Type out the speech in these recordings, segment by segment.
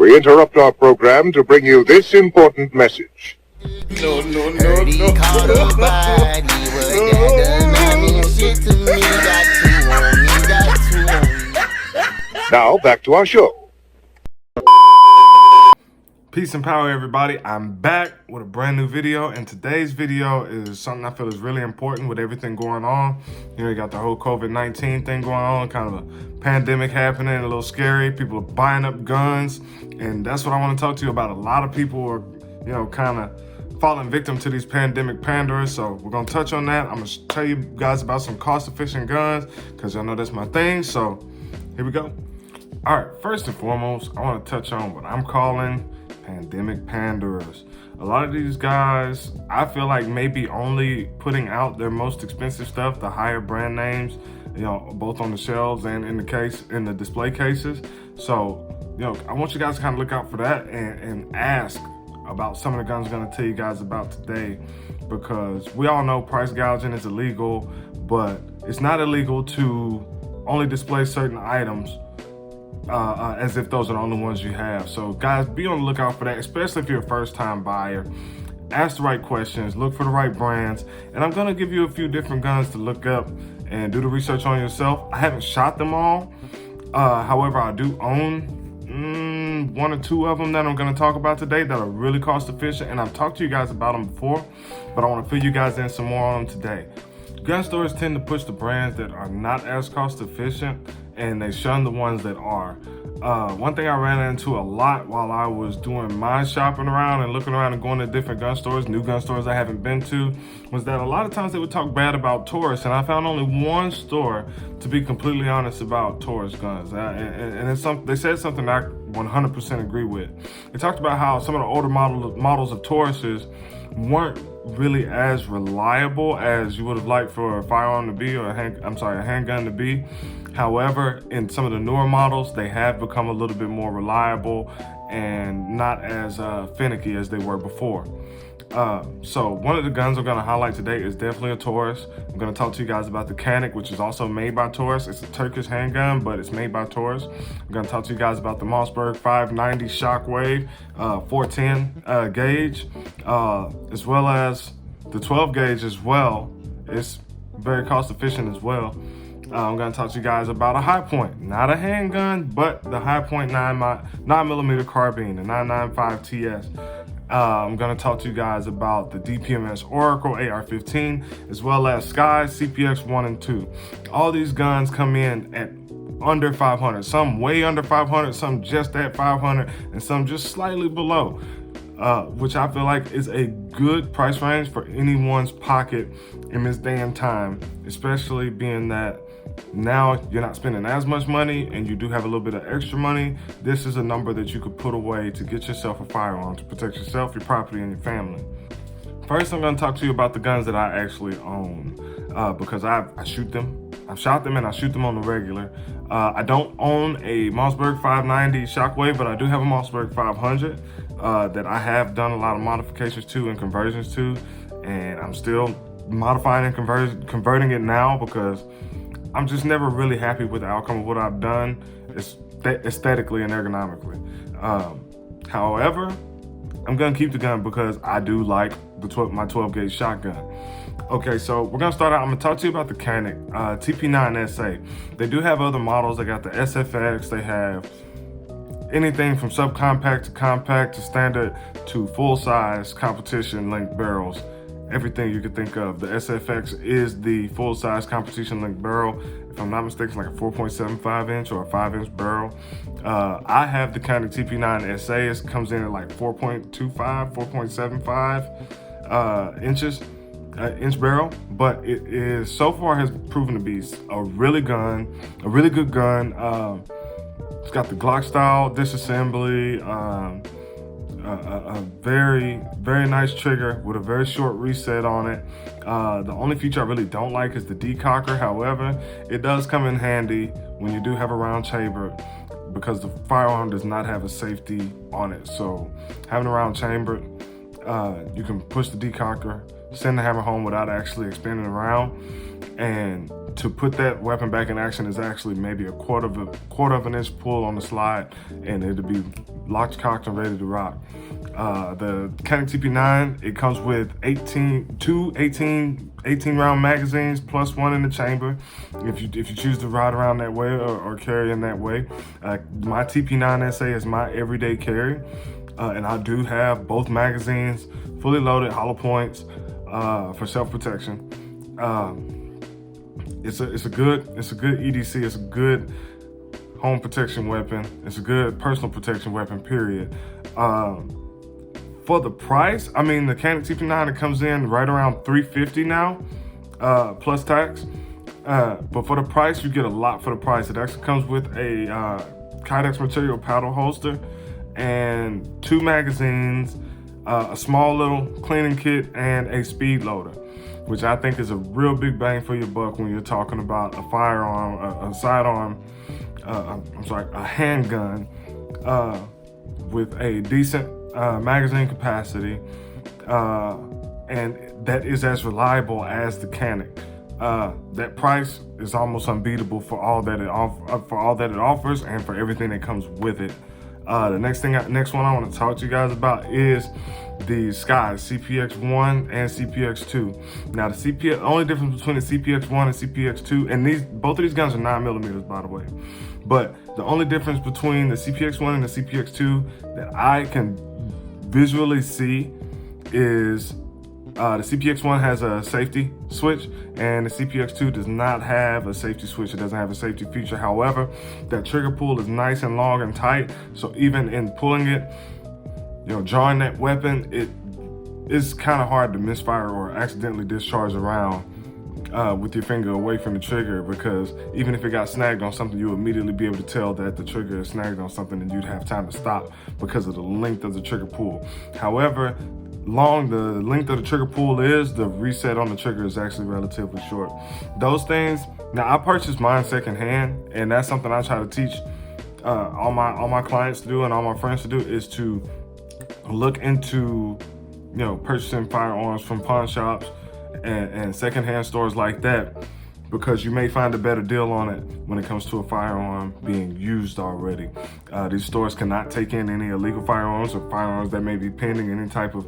we interrupt our program to bring you this important message. No. Caught a body, but that does not mean shit to me. Got two on me. Now, back to our show. Peace and power, everybody. I'm back with a brand new video, and today's video is something I feel is really important with everything going on. You know, you got the whole COVID-19 thing going on, kind of a pandemic happening, a little scary. People are buying up guns, and that's what I want to talk to you about. A lot of people are, you know, kind of falling victim to these pandemic panderers, so we're going to touch on that. I'm going to tell you guys about some cost-efficient guns, because y'all know that's my thing, so here we go. All right, first and foremost, I want to touch on what I'm calling pandemic panderers. A lot of these guys, I feel like maybe only putting out their most expensive stuff, the higher brand names, you know, both on the shelves and in the display cases. So, you know, I want you guys to kind of look out for that and ask about some of the guns I'm going to tell you guys about today, because we all know price gouging is illegal, but it's not illegal to only display certain items as if those are the only ones you have. So guys, be on the lookout for that, especially if you're a first-time buyer. Ask the right questions, look for the right brands, and I'm gonna give you a few different guns to look up and do the research on yourself. I haven't shot them all. However, I do own one or two of them that I'm gonna talk about today that are really cost efficient, and I've talked to you guys about them before, but I wanna fill you guys in some more on them today. Gun stores tend to push the brands that are not as cost efficient, and they shun the ones that are. One thing I ran into a lot while I was doing my shopping around and looking around and going to different gun stores, new gun stores I haven't been to, was that a lot of times they would talk bad about Taurus, and I found only one store, to be completely honest, about Taurus guns. And it's they said something I 100% agree with. They talked about how some of the older models of Tauruses weren't really as reliable as you would have liked for a firearm to be, or a handgun to be. However, in some of the newer models, they have become a little bit more reliable and not as finicky as they were before. So one of the guns I'm going to highlight today is definitely a Taurus. I'm going to talk to you guys about the Canik, which is also made by Taurus. It's a Turkish handgun, but it's made by Taurus. I'm going to talk to you guys about the Mossberg 590 Shockwave 410 gauge, as well as the 12 gauge as well. It's very cost efficient as well. I'm going to talk to you guys about a high point, not a handgun, but the high point 9mm carbine, the 995 TS. I'm going to talk to you guys about the DPMS Oracle AR-15, as well as SCCY CPX 1 and 2. All these guns come in at under 500, some way under 500, some just at 500, and some just slightly below, which I feel like is a good price range for anyone's pocket in this day and time, especially being that now you're not spending as much money and you do have a little bit of extra money. This is a number that you could put away to get yourself a firearm to protect yourself, your property, and your family. First, I'm going to talk to you about the guns that I actually own, because I shoot them. I've shot them and I shoot them on the regular. I don't own a Mossberg 590 Shockwave, but I do have a Mossberg 500 that I have done a lot of modifications to and conversions to, and I'm still modifying and converting it now, because I'm just never really happy with the outcome of what I've done, aesthetically and ergonomically. However, I'm gonna keep the gun because I do like my 12 gauge shotgun. Okay, so we're gonna start out. I'm gonna talk to you about the Canik TP9SA. They do have other models. They got the SFX. They have anything from subcompact to compact to standard to full-size competition length barrels. Everything you could think of. The SFX is the full-size competition length barrel. If I'm not mistaken, like a 4.75 inch or a 5-inch barrel. I have the Canik TP9SA. It comes in at like 4.25, 4.75 inch barrel, but it is so far has proven to be a really good gun. It's got the Glock style disassembly. A very nice trigger with a very short reset on it. The only feature I really don't like is the decocker. However, it does come in handy when you do have a round chamber, because the firearm does not have a safety on it. So having a round chamber, you can push the decocker, send the hammer home without actually expanding around, and to put that weapon back in action is actually maybe a quarter of an inch pull on the slide, and it'll be locked, cocked, and ready to rock. The Canik TP9, it comes with 18 round magazines plus one in the chamber if you choose to ride around that way or carry in that way. My TP9 SA is my everyday carry, and I do have both magazines fully loaded, hollow points, for self-protection. It's a good EDC. It's a good home protection weapon. It's a good personal protection weapon, period. For the price, I mean, the Canik TP9, it comes in right around $350 now, plus tax. But for the price, you get a lot for the price. It actually comes with a Kydex material paddle holster and 2 magazines, a small little cleaning kit, and a speed loader, which I think is a real big bang for your buck when you're talking about a firearm, a sidearm, a handgun with a decent magazine capacity, and that is as reliable as the Canik. That price is almost unbeatable for all that it offers and for everything that comes with it. The next one I want to talk to you guys about is the SCCY CPX1 and CPX2. Now the only difference between the CPX1 and CPX2, and both of these guns are 9mm, by the way, but the only difference between the CPX1 and the CPX2 that I can visually see is the CPX1 has a safety switch, and the CPX2 does not have a safety switch. It doesn't have a safety feature. However, that trigger pull is nice and long and tight, so even in pulling it, drawing that weapon, it is kind of hard to misfire or accidentally discharge around with your finger away from the trigger, because even if it got snagged on something, you'll immediately be able to tell that the trigger is snagged on something, and you'd have time to stop because of the length of the trigger pull. However, the length of the trigger pull is, the reset on the trigger is actually relatively short. Those things, now I purchased mine secondhand, and that's something I try to teach all my clients to do and all my friends to do, is to look into purchasing firearms from pawn shops and secondhand stores like that, because you may find a better deal on it when it comes to a firearm being used already. These stores cannot take in any illegal firearms or firearms that may be pending any type of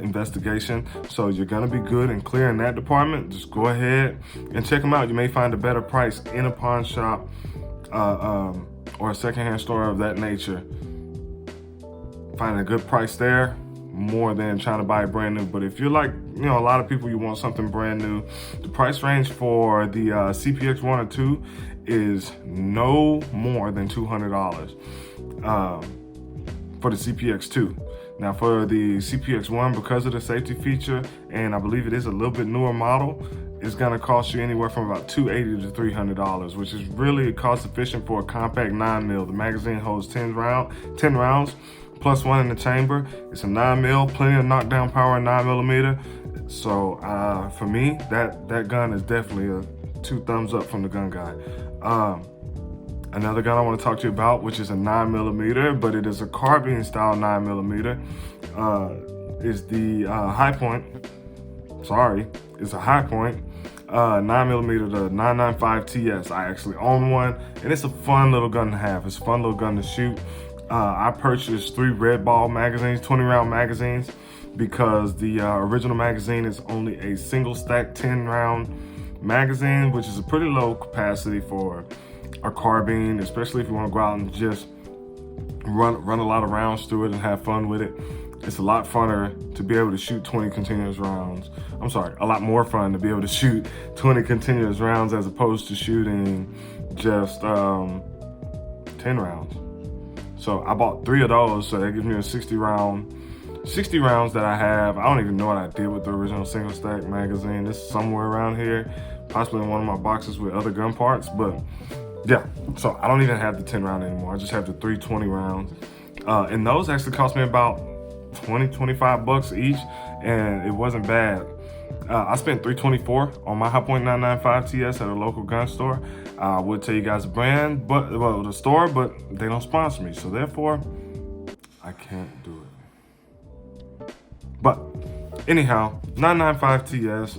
investigation. So you're gonna be good and clear in that department. Just go ahead and check them out. You may find a better price in a pawn shop or a secondhand store of that nature. Find a good price there, more than trying to buy brand new. But if you're like a lot of people, you want something brand new, the price range for the CPX1 or 2 is no more than $200 for the CPX2. Now for the CPX1, because of the safety feature, and I believe it is a little bit newer model, it's gonna cost you anywhere from about $280 to $300, which is really cost efficient for a compact 9mm. The magazine holds 10 rounds. Plus one in the chamber. It's a 9mm, plenty of knockdown power in 9mm. So for me, that gun is definitely a 2 thumbs up from the gun guy. Another gun I want to talk to you about, which is a 9mm, but it is a carbine style 9mm, is the High Point. Sorry, it's a High Point 9mm, the 995 TS. I actually own one, and it's a fun little gun to have. It's a fun little gun to shoot. I purchased 3 Red Ball magazines, 20 round magazines, because the original magazine is only a single stack 10 round magazine, which is a pretty low capacity for a carbine, especially if you want to go out and just run a lot of rounds through it and have fun with it. It's a lot funner to be able to shoot 20 continuous rounds. I'm sorry, a lot more fun to be able to shoot 20 continuous rounds as opposed to shooting just 10 rounds. So I bought 3 of those, so that gives me a 60 rounds that I have. I don't even know what I did with the original single stack magazine. It's somewhere around here, possibly in one of my boxes with other gun parts, but yeah. So I don't even have the 10 round anymore. I just have the 3 20 rounds. And those actually cost me about 25 bucks each, and it wasn't bad. I spent $324 on my High Point 995 TS at a local gun store. I would tell you guys the brand, the store, but they don't sponsor me, so therefore I can't do it. But anyhow, 995 TS,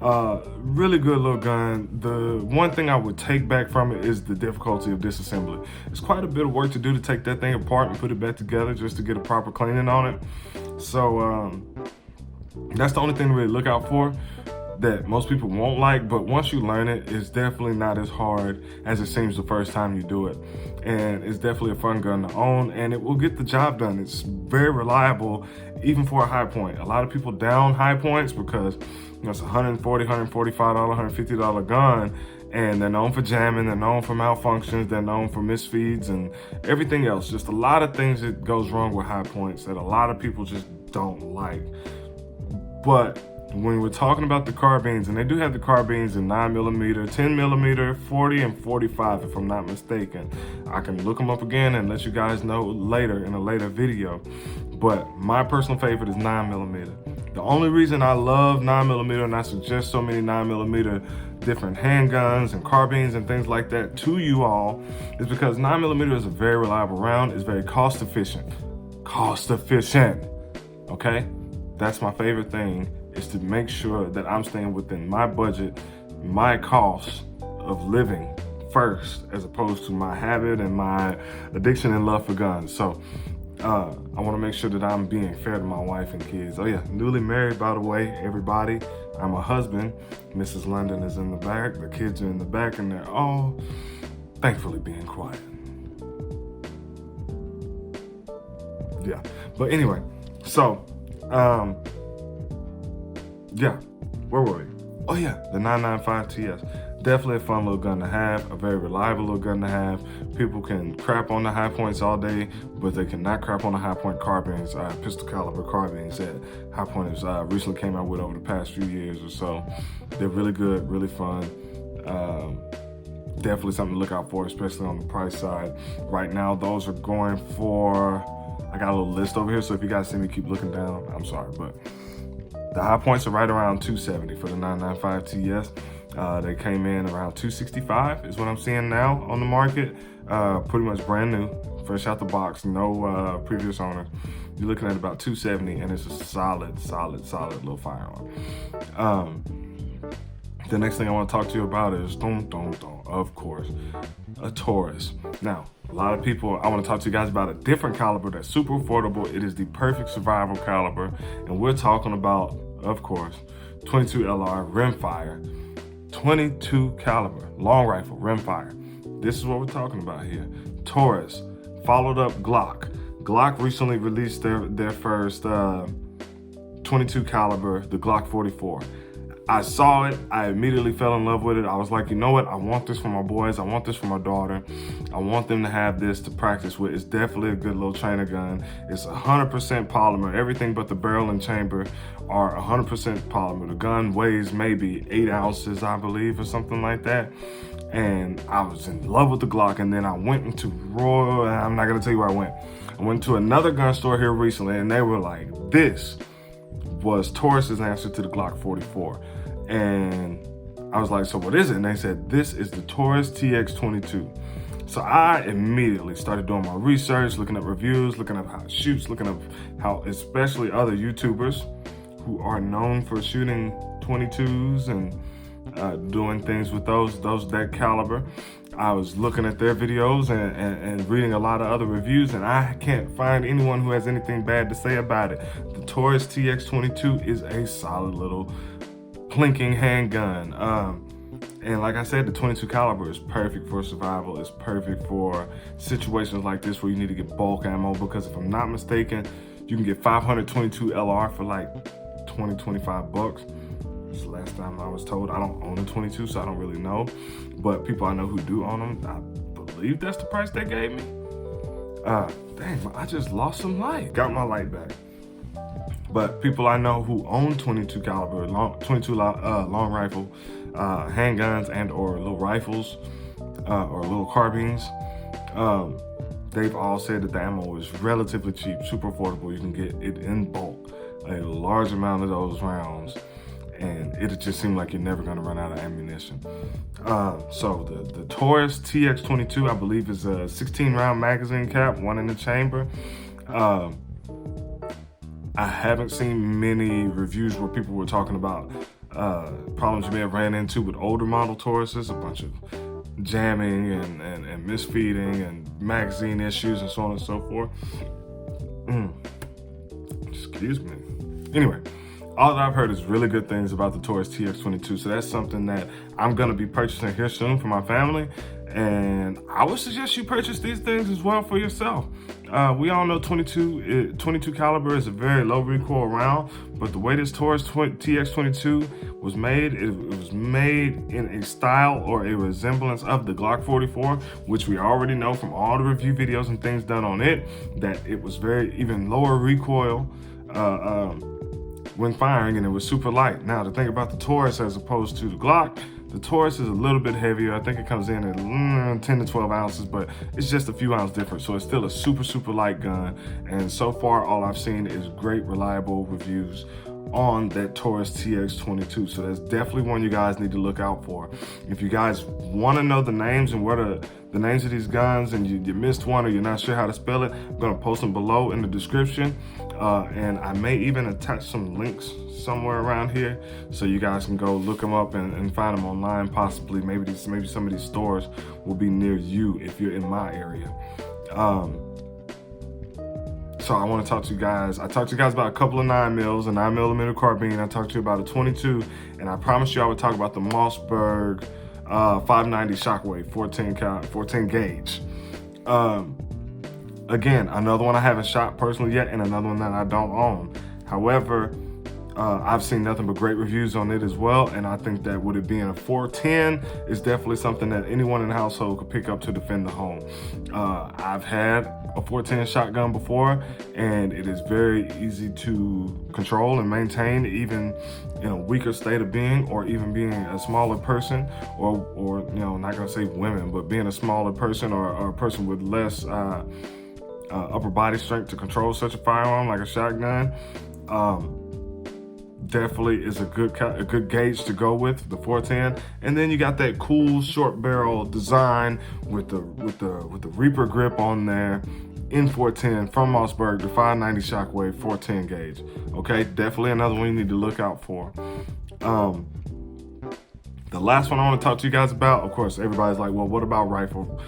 Really good little gun. The one thing I would take back from it is the difficulty of disassembly. It's quite a bit of work to do to take that thing apart and put it back together just to get a proper cleaning on it. So that's the only thing to really look out for that most people won't like, but once you learn it, it's definitely not as hard as it seems the first time you do it. And it's definitely a fun gun to own, and it will get the job done. It's very reliable, even for a high point. A lot of people down high points because it's $140, $145, $150 gun, and they're known for jamming, they're known for malfunctions, they're known for misfeeds and everything else. Just a lot of things that goes wrong with high points that a lot of people just don't like. But when we're talking about the carbines, and they do have the carbines in 9mm, 10mm, 40, and 45, if I'm not mistaken. I can look them up again and let you guys know later in a later video. But my personal favorite is 9mm. The only reason I love 9mm and I suggest so many 9mm different handguns and carbines and things like that to you all is because 9mm is a very reliable round. It's very cost efficient. Okay? That's my favorite thing, is to make sure that I'm staying within my budget, my cost of living first, as opposed to my habit and my addiction and love for guns. So I want to make sure that I'm being fair to my wife and kids. Oh yeah, newly married, by the way, everybody. I'm a husband. Mrs. London is in the back. The kids are in the back, and they're all thankfully being quiet. Yeah, but anyway, so yeah, where were we? Oh yeah, the 995 TS. Definitely a fun little gun to have, a very reliable little gun to have. People can crap on the high points all day, but they cannot crap on the high point carbines, pistol caliber carbines that High Point has recently came out with over the past few years or so. They're really good, really fun. Definitely something to look out for, especially on the price side. Right now, those are going for, I got a little list over here, so if you guys see me keep looking down, I'm sorry, but the high points are right around $270 for the 995 TS. They came in around $265 is what I'm seeing now on the market. Pretty much brand new, fresh out the box, no previous owner. You're looking at about $270, and it's a solid little firearm. The next thing I want to talk to you about is, of course, a Taurus. Now, a lot of people, I want to talk to you guys about a different caliber that's super affordable. It is the perfect survival caliber, and we're talking about, of course, 22 LR rimfire, 22 caliber long rifle rimfire. This is what we're talking about here. Taurus followed up Glock. Glock recently released their first 22 caliber, the Glock 44. I saw it, I immediately fell in love with it. I was like, you know what? I want this for my boys. I want this for my daughter. I want them to have this to practice with. It's definitely a good little trainer gun. It's 100% polymer. Everything but the barrel and chamber are 100% polymer. The gun weighs maybe 8 ounces, I believe, or something like that. And I was in love with the Glock. And then I went into I'm not gonna tell you where I went. I went to another gun store here recently, and they were like, this was Taurus's answer to the Glock 44. And I was like, so what is it? And they said, this is the Taurus TX22. So I immediately started doing my research, looking at reviews, looking at how it shoots, looking at how especially other YouTubers who are known for shooting 22s and doing things with that caliber. I was looking at their videos and reading a lot of other reviews, and I can't find anyone who has anything bad to say about it. The Taurus TX22 is a solid little plinking handgun. And like I said, the 22 caliber is perfect for survival. It's perfect for situations like this where you need to get bulk ammo, because if I'm not mistaken, you can get 522 LR for like 20, 25 bucks. That's the last time I was told. I don't own a 22, so I don't really know. But people I know who do own them, I believe that's the price they gave me. Dang, I just lost some light. Got my light back. But people I know who own 22 caliber, 22 long rifle handguns and or little rifles or little carbines, they've all said that the ammo is relatively cheap, super affordable. You can get it in bulk, a large amount of those rounds, and it just seemed like you're never gonna run out of ammunition. So the Taurus TX22, I believe, is a 16 round magazine cap, 1 in the chamber. I haven't seen many reviews where people were talking about problems you may have ran into with older model Tauruses, a bunch of jamming and misfeeding and magazine issues and so on and so forth. Excuse me. Anyway, all that I've heard is really good things about the Taurus TX22, so that's something that I'm gonna be purchasing here soon for my family, and I would suggest you purchase these things as well for yourself. We all know 22 caliber is a very low recoil round, but the way this Taurus TX22 was made, it was made in a style or a resemblance of the Glock 44, which we already know from all the review videos and things done on it, that it was very even lower recoil when firing, and it was super light. Now, the thing about the Taurus as opposed to the Glock, the Taurus is a little bit heavier. I think it comes in at 10 to 12 ounces, but it's just a few ounces different. So it's still a super light gun. And so far, all I've seen is great, reliable reviews on that Taurus TX22. So that's definitely one you guys need to look out for. If you guys want to know the names and what are the names of these guns, and you missed one or you're not sure how to spell it, I'm gonna post them below in the description. And I may even attach some links somewhere around here so you guys can go look them up and find them online. Possibly, maybe some of these stores will be near you if you're in my area. So I want to talk to you guys. I talked to you guys about a couple of 9mm, a 9mm carbine. I talked to you about a 22, and I promised you I would talk about the Mossberg 590 Shockwave 14 gauge. Again, another one I haven't shot personally yet, and another one that I don't own. However, I've seen nothing but great reviews on it as well, and I think that with it being a 410 is definitely something that anyone in the household could pick up to defend the home. I've had a 410 shotgun before, and it is very easy to control and maintain, even in a weaker state of being, or even being a smaller person, or you know, not gonna say women, but being a smaller person or a person with less upper body strength to control such a firearm like a shotgun. Definitely is a good gauge to go with, the 410. And then you got that cool short barrel design with the Reaper grip on there in 410 from Mossberg, the 590 Shockwave 410 gauge. Okay, definitely another one you need to look out for. The last one I want to talk to you guys about, of course, everybody's like, well, what about rifle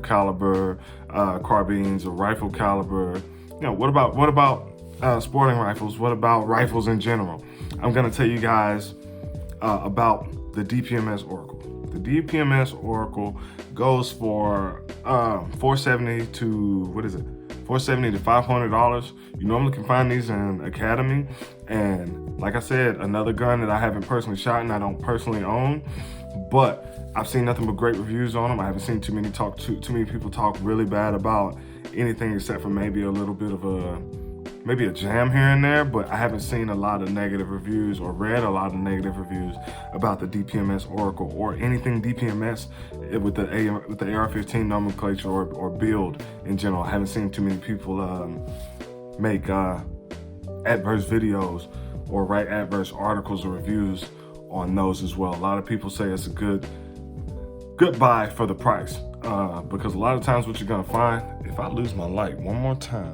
caliber carbines or rifle caliber? You know, what about sporting rifles? What about rifles in general? I'm gonna tell you guys about the DPMS Oracle. The DPMS Oracle goes for $470 to $500. You normally can find these in Academy, and like I said, another gun that I haven't personally shot and I don't personally own, but I've seen nothing but great reviews on them. I haven't seen too many people talk really bad about anything except for maybe a little bit of a jam here and there, but I haven't seen a lot of negative reviews or read a lot of negative reviews about the DPMS Oracle or anything DPMS with the AR-15 nomenclature or build in general. I haven't seen too many people make adverse videos or write adverse articles or reviews on those as well. A lot of people say it's a good buy for the price, because a lot of times what you're gonna find, if I lose my light one more time,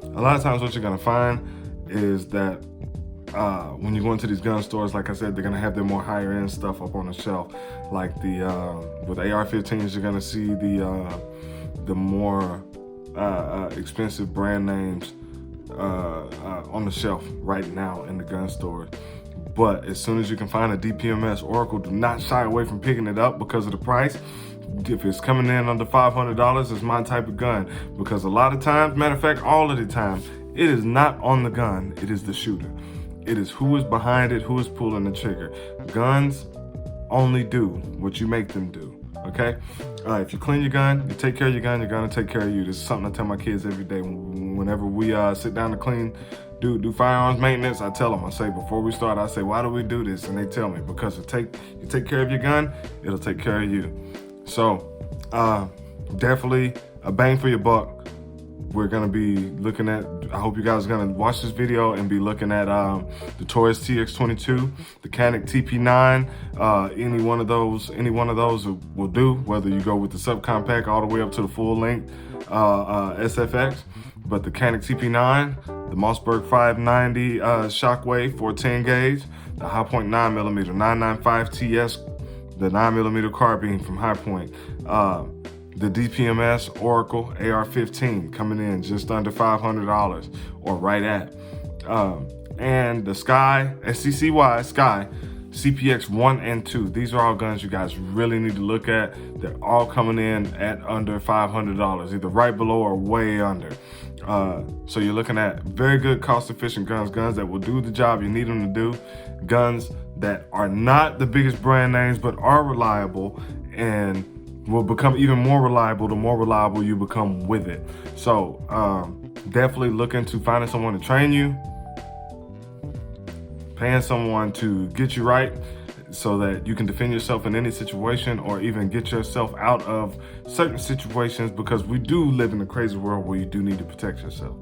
a lot of times what you're gonna find is that when you go into these gun stores, like I said, they're gonna have their more higher end stuff up on the shelf. Like with AR-15s, you're gonna see the more expensive brand names on the shelf right now in the gun store. But as soon as you can find a DPMS Oracle, do not shy away from picking it up because of the price. If it's coming in under $500, it's my type of gun, because a lot of times, matter of fact, all of the time, it is not on the gun, it is the shooter. It is who is behind it, who is pulling the trigger. Guns only do what you make them do, okay? If you clean your gun, you take care of your gun, you're gonna take care of you. This is something I tell my kids every day. Whenever we sit down to clean, do firearms maintenance, I tell them, I say, before we start, I say, why do we do this? And they tell me, because you take care of your gun, it'll take care of you. So definitely a bang for your buck we're gonna be looking at, I hope you guys are gonna watch this video and be looking at the Taurus TX22, the Canik TP9, any one of those will do, whether you go with the subcompact all the way up to the full length SFX. But the Canik TP9, the Mossberg 590 Shockwave 410 gauge, the High Point 9mm 995 TS, the 9mm carbine from High Point, the DPMS Oracle AR-15 coming in just under $500 or right at, and the SCCY Sky CPX 1 and 2. These are all guns you guys really need to look at. They're all coming in at under $500, either right below or way under. So you're looking at very good cost-efficient guns that will do the job you need them to do, guns that are not the biggest brand names but are reliable and will become even more reliable the more reliable you become with it. So definitely look into finding someone to train you, paying someone to get you right so that you can defend yourself in any situation or even get yourself out of certain situations, because we do live in a crazy world where you do need to protect yourself.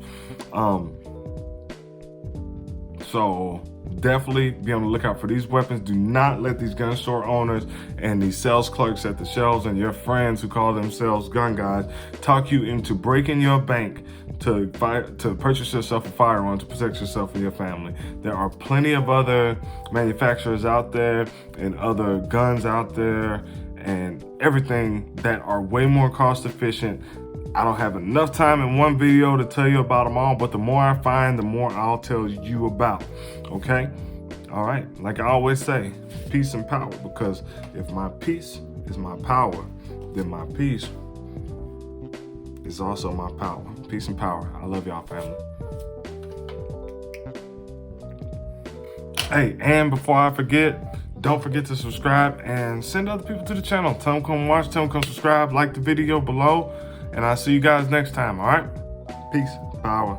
So definitely be on the lookout for these weapons. Do not let these gun store owners and these sales clerks at the shelves and your friends who call themselves gun guys talk you into breaking your bank to purchase yourself a firearm to protect yourself and your family. There are plenty of other manufacturers out there and other guns out there and everything that are way more cost efficient. I don't have enough time in one video to tell you about them all, but the more I find, the more I'll tell you about, okay? All right, like I always say, peace and power, because if my peace is my power, then my peace is also my power. Peace and power. I love y'all, family. Hey, and before I forget, don't forget to subscribe and send other people to the channel. Tell them come watch, tell them come subscribe, like the video below, and I'll see you guys next time, all right? Peace, power.